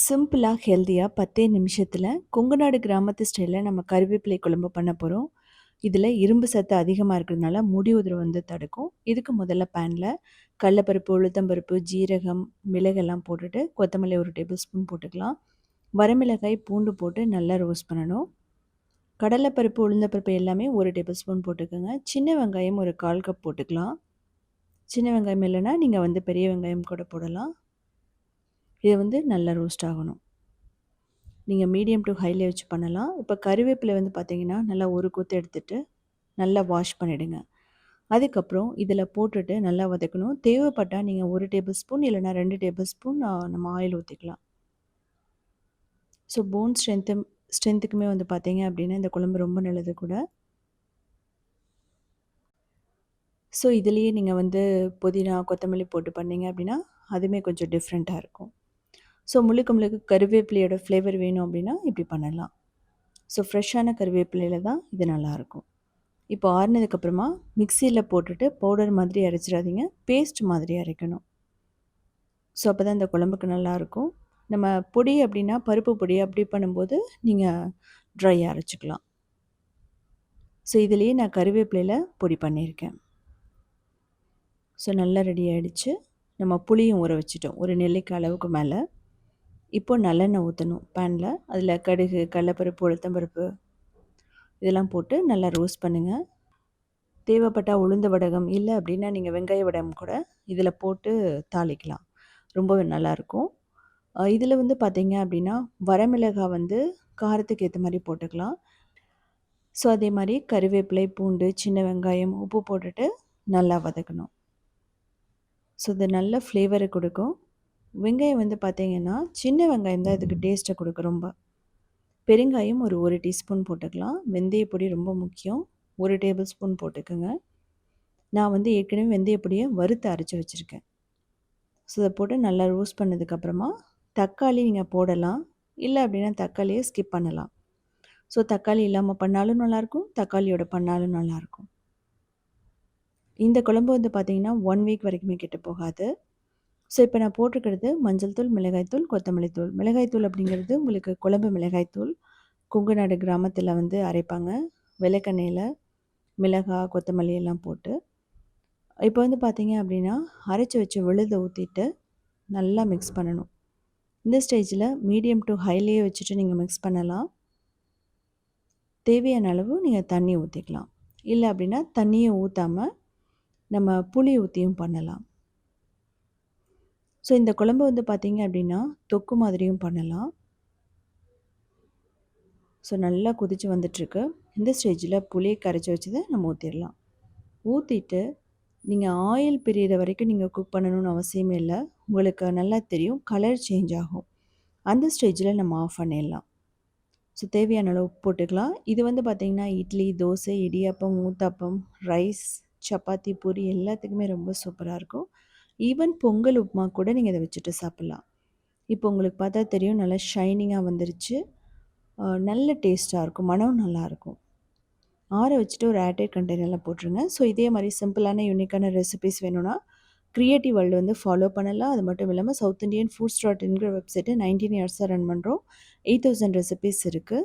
சிம்பிளா, ஹெல்தியா 10 நிமிஷத்துல கொங்குநாடு கிராமத்து ஸ்டைல்ல நம்ம கறிவேப்பிலை குழம்பு பண்ண போறோம். இதுல இரும்பு சத்து அதிகமா இருக்கிறதுனால முடி உதிர்வு தடுக்கும். இதுக்கு முதல்ல பேன்ல கடலப்பருப்பு, உளுத்தம்பருப்பு, ஜீரகம், மிளகெல்லாம் போட்டுட்டு கொத்தமல்லி 1 டேபிள் ஸ்பூன் போட்டுக்கலாம். வரமிளகாய், பூண்டு போட்டு நல்லா ரோஸ்ட் பண்ணணும். கடலைப்பருப்பு, உளுந்தப்பருப்பு எல்லாமே 1 டேபிள் ஸ்பூன் போட்டுக்கோங்க. சின்ன வெங்காயம் ஒரு 1/4 கப் போட்டுக்கலாம். சின்ன வெங்காயம் இல்லைன்னா நீங்கள் பெரிய வெங்காயம் கூட போடலாம். இது நல்லா ரோஸ்ட் ஆகணும். நீங்கள் மீடியம் டு ஹைல வச்சு பண்ணலாம். இப்போ கறிவேப்பிலை பார்த்தீங்கன்னா, நல்லா ஒரு கொத்து எடுத்துட்டு, நல்லா வாஷ் பண்ணிவிடுங்க. அதுக்கப்புறம் இதில் போட்டுட்டு நல்லா வதக்கணும். தேவைப்பட்டால் நீங்கள் 1 டேபிள் ஸ்பூன் இல்லைனா 2 டேபிள் ஸ்பூன் நம்ம ஆயில் ஊற்றிக்கலாம். ஸோ போன் ஸ்ட்ரென்த்துக்குமே பார்த்தீங்க அப்படின்னா, இந்த குழம்பு ரொம்ப நல்லது கூட. ஸோ இதுலேயே நீங்கள் புதினா, கொத்தமல்லி போட்டு பண்ணீங்க அப்படின்னா, அதுவுமே கொஞ்சம் டிஃப்ரெண்ட்டாக இருக்கும். ஸோ முழுக்க கறிவேப்பிலையோட ஃப்ளேவர் வேணும் அப்படின்னா இப்படி பண்ணலாம். ஸோ ஃப்ரெஷ்ஷான கறிவேப்பிலையில் தான் இது நல்லாயிருக்கும். இப்போ ஆறுனதுக்கப்புறமா மிக்சியில் போட்டுட்டு பவுடர் மாதிரி அரைச்சிடாதீங்க, பேஸ்ட் மாதிரி அரைக்கணும். ஸோ அப்போ தான் இந்த குழம்புக்கு நல்லாயிருக்கும். நம்ம பொடி அப்படின்னா பருப்பு பொடி அப்படி பண்ணும்போது நீங்கள் ட்ரையாக அரைச்சிக்கலாம். ஸோ இதுலேயே நான் கறிவேப்பிலையில் பொடி பண்ணியிருக்கேன். ஸோ நல்லா ரெடி ஆகிடுச்சு. நம்ம புளியும் ஊற வச்சுட்டோம் ஒரு நெல்லிக்காய் அளவுக்கு மேலே. இப்போ நல்லெண்ணெய் ஊற்றணும் பேனில். அதில் கடுகு, கடலைப்பருப்பு, உளுத்தம்பருப்பு இதெல்லாம் போட்டு நல்லா ரோஸ்ட் பண்ணுங்கள். தேவைப்பட்டால் உளுந்த வடகம் இல்லை அப்படின்னா நீங்கள் வெங்காய வடகம் கூட இதில் போட்டு தாளிக்கலாம். ரொம்பவே நல்லாயிருக்கும். இதில் பார்த்தீங்க அப்படின்னா வரமிளகாய் காரத்துக்கு ஏற்ற மாதிரி போட்டுக்கலாம். ஸோ அதே மாதிரி கறிவேப்பிலை, பூண்டு, சின்ன வெங்காயம், உப்பு போட்டுட்டு நல்லா வதக்கணும். ஸோ இது நல்ல ஃப்ளேவரை கொடுக்கும். வெங்காயம் பார்த்தீங்கன்னா சின்ன வெங்காயம் தான் இதுக்கு டேஸ்ட்டை கொடுக்கும் ரொம்ப. பெருங்காயம் ஒரு 1 டீஸ்பூன் போட்டுக்கலாம். வெந்தயப்பொடி ரொம்ப முக்கியம், 1 டேபிள் ஸ்பூன் போட்டுக்கோங்க. நான் ஏற்கனவே வெந்தயப்பொடியை வறுத்து அரைச்சி வச்சுருக்கேன். ஸோ இதை போட்டு நல்லா ரோஸ்ட் பண்ணதுக்கப்புறமா தக்காளி நீங்கள் போடலாம், இல்லை அப்படின்னா தக்காளியை ஸ்கிப் பண்ணலாம். ஸோ தக்காளி இல்லாமல் பண்ணாலும் நல்லாயிருக்கும், தக்காளியோட பண்ணாலும் நல்லாயிருக்கும். இந்த குழம்பு பார்த்திங்கன்னா 1 வீக் வரைக்குமே கெட்டு போகாது. ஸோ இப்போ நான் போட்டிருக்கிறது மஞ்சள் தூள், மிளகாய்த்தூள், கொத்தமல்லி தூள். மிளகாய்த்தூள் அப்படிங்கிறது உங்களுக்கு குழம்பு மிளகாய்த்தூள். கொங்குநாடு கிராமத்தில் அரைப்பாங்க. விளக்கெண்ணெயில் மிளகாய், கொத்தமல்லி எல்லாம் போட்டு. இப்போ பார்த்தீங்க அப்படின்னா அரைச்சி வச்ச விழுதை ஊற்றிட்டு நல்லா மிக்ஸ் பண்ணணும். இந்த ஸ்டேஜில் மீடியம் டு ஹைலேயே வச்சுட்டு நீங்கள் மிக்ஸ் பண்ணலாம். தேவையான அளவு நீங்கள் தண்ணி ஊற்றிக்கலாம். இல்லை அப்படின்னா தண்ணியை ஊற்றாமல் நம்ம புளி ஊற்றியும் பண்ணலாம். ஸோ இந்த குழம்பு பார்த்தீங்க அப்படின்னா தொக்கு மாதிரியும் பண்ணலாம். ஸோ நல்லா கொதித்து வந்துட்டுருக்கு. இந்த ஸ்டேஜில் புளியை கரைச்சி வச்சதை நம்ம ஊற்றிடலாம். ஊற்றிட்டு நீங்கள் ஆயில் பிரியிற வரைக்கும் நீங்கள் குக் பண்ணணும்னு அவசியமே இல்லை. உங்களுக்கு நல்லா தெரியும், கலர் சேஞ்ச் ஆகும். அந்த ஸ்டேஜில் நம்ம ஆஃப் பண்ணிடலாம். ஸோ தேவையான அளவு உப்பு போட்டுக்கலாம். இது பார்த்திங்கன்னா இட்லி, தோசை, இடியாப்பம், ஊத்தாப்பம், ரைஸ், சப்பாத்தி, பூரி எல்லாத்துக்குமே ரொம்ப சூப்பராக இருக்கும். ஈவன் பொங்கல், உப்புமா கூட நீங்கள் இதை வச்சுட்டு சாப்பிட்லாம். இப்போ உங்களுக்கு பார்த்தா தெரியும், நல்லா ஷைனிங்காக வந்துருச்சு. நல்ல டேஸ்ட்டாக இருக்கும், மனம் நல்லாயிருக்கும். ஆற வச்சுட்டு ஒரு ஏர்டைட் கண்டெய்னரில் போட்டுருங்க. ஸோ இதே மாதிரி சிம்பிளான யூனிக்கான ரெசிபிஸ் வேணும்னா க்ரியேட்டிவ் வேர்ல்டு ஃபாலோ பண்ணலாம். அது மட்டும் இல்லாமல் சவுத் இண்டியன் ஃபுட்ஸ்.inங்கிற வெப்சைட்டை 19 இயர்ஸாக ரன் பண்ணுறோம். 8000 ரெசிபிஸ் இருக்குது.